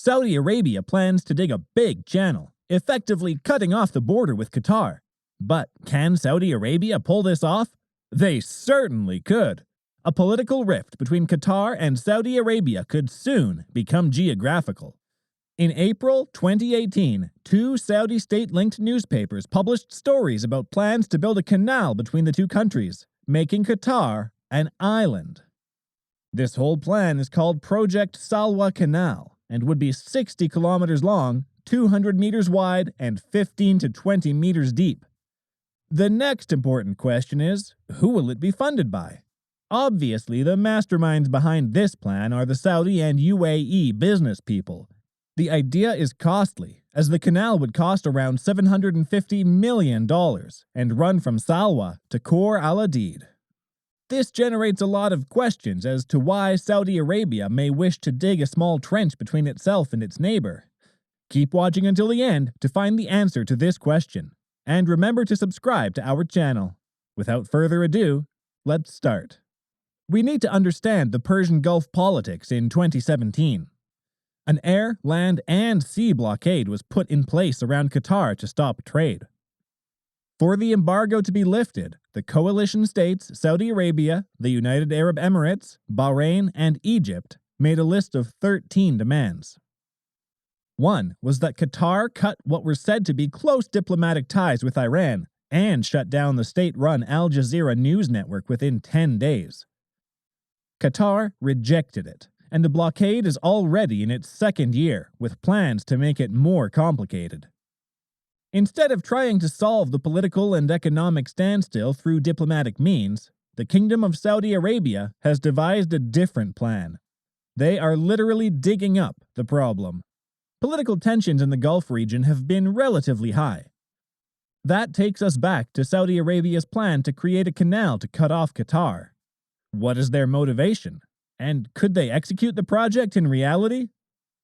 Saudi Arabia plans to dig a big channel, effectively cutting off the border with Qatar. But can Saudi Arabia pull this off? They certainly could. A political rift between Qatar and Saudi Arabia could soon become geographical. In April 2018, two Saudi state-linked newspapers published stories about plans to build a canal between the two countries, making Qatar an island. This whole plan is called Project Salwa Canal and would be 60 kilometers long, 200 meters wide, and 15 to 20 meters deep. The next important question is, who will it be funded by? Obviously, the masterminds behind this plan are the Saudi and UAE business people. The idea is costly, as the canal would cost around $750 million and run from Salwa to Khor al-Adid. This generates a lot of questions as to why Saudi Arabia may wish to dig a small trench between itself and its neighbor. Keep watching until the end to find the answer to this question, and remember to subscribe to our channel. Without further ado, let's start. We need to understand the Persian Gulf politics in 2017. An air, land, and sea blockade was put in place around Qatar to stop trade. For the embargo to be lifted, the coalition states Saudi Arabia, the United Arab Emirates, Bahrain, and Egypt made a list of 13 demands. One was that Qatar cut what were said to be close diplomatic ties with Iran and shut down the state-run Al Jazeera news network within 10 days. Qatar rejected it, and the blockade is already in its second year, with plans to make it more complicated. Instead of trying to solve the political and economic standstill through diplomatic means, the Kingdom of Saudi Arabia has devised a different plan. They are literally digging up the problem. Political tensions in the Gulf region have been relatively high. That takes us back to Saudi Arabia's plan to create a canal to cut off Qatar. What is their motivation? And could they execute the project in reality?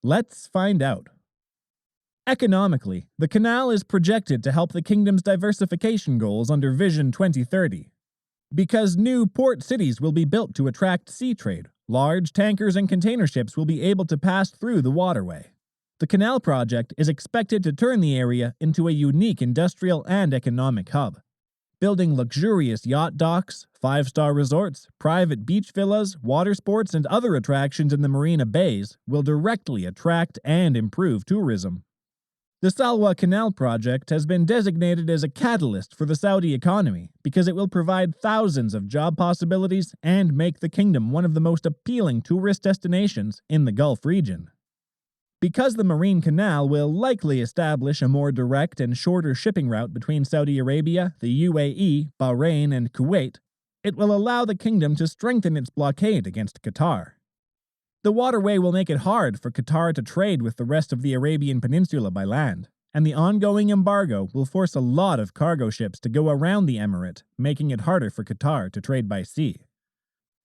Let's find out. Economically, the canal is projected to help the kingdom's diversification goals under Vision 2030. Because new port cities will be built to attract sea trade, large tankers and container ships will be able to pass through the waterway. The canal project is expected to turn the area into a unique industrial and economic hub. Building luxurious yacht docks, five-star resorts, private beach villas, water sports, and other attractions in the marina bays will directly attract and improve tourism. The Salwa Canal project has been designated as a catalyst for the Saudi economy because it will provide thousands of job possibilities and make the kingdom one of the most appealing tourist destinations in the Gulf region. Because the marine canal will likely establish a more direct and shorter shipping route between Saudi Arabia, the UAE, Bahrain, and Kuwait, it will allow the kingdom to strengthen its blockade against Qatar. The waterway will make it hard for Qatar to trade with the rest of the Arabian Peninsula by land, and the ongoing embargo will force a lot of cargo ships to go around the emirate, making it harder for Qatar to trade by sea.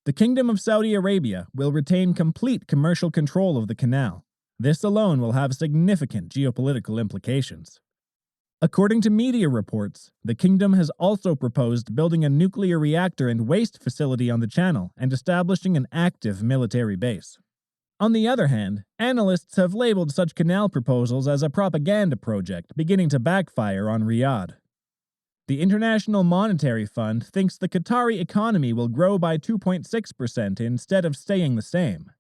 The Kingdom of Saudi Arabia will retain complete commercial control of the canal. This alone will have significant geopolitical implications. According to media reports, the kingdom has also proposed building a nuclear reactor and waste facility on the channel and establishing an active military base. On the other hand, analysts have labeled such canal proposals as a propaganda project beginning to backfire on Riyadh. The International Monetary Fund thinks the Qatari economy will grow by 2.6% instead of staying the same.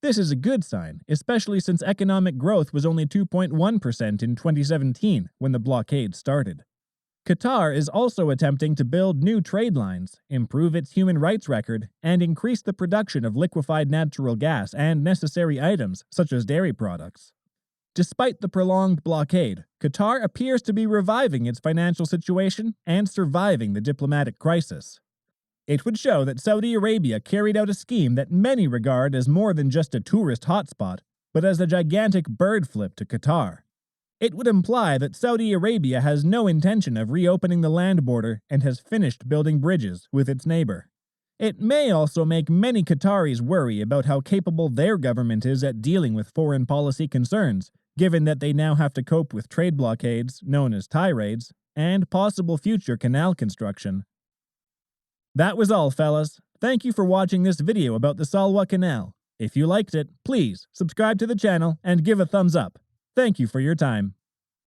This is a good sign, especially since economic growth was only 2.1% in 2017 when the blockade started. Qatar is also attempting to build new trade lines, improve its human rights record, and increase the production of liquefied natural gas and necessary items such as dairy products. Despite the prolonged blockade, Qatar appears to be reviving its financial situation and surviving the diplomatic crisis. It would show that Saudi Arabia carried out a scheme that many regard as more than just a tourist hotspot, but as a gigantic bird flip to Qatar. It would imply that Saudi Arabia has no intention of reopening the land border and has finished building bridges with its neighbor. It may also make many Qataris worry about how capable their government is at dealing with foreign policy concerns, given that they now have to cope with trade blockades, known as tirades, and possible future canal construction. That was all, fellas. Thank you for watching this video about the Salwa Canal. If you liked it, please subscribe to the channel and give a thumbs up. Thank you for your time.